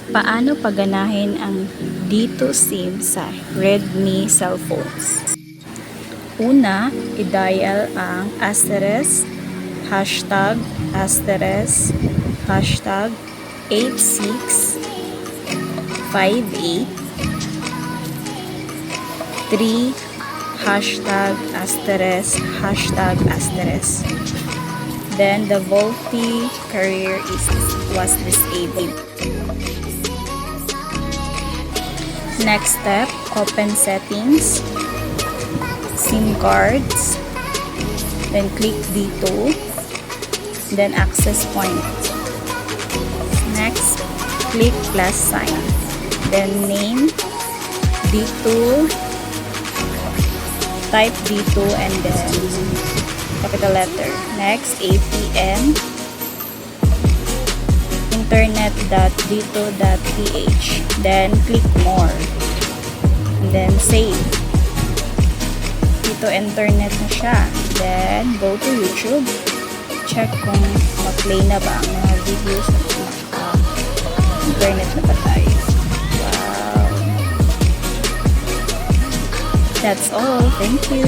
Paano paganahin ang Dito SIM sa Redmi cellphones? Una, i-dial ang asterisk, hashtag, asterisk, hashtag 8658 3 hashtag asterisk hashtag asterisk. Then the VoLTE carrier was disabled. Next step, open settings, SIM cards, then click dito, then access point. Next, click plus sign, then name dito, type dito, and then capital letter. Next, APN internet.dito.ph, then click more, and then save. Dito internet na siya, then go to YouTube, check kung ma-play na ba ang mga videos na internet na ba tayo. Wow, that's all. Thank you.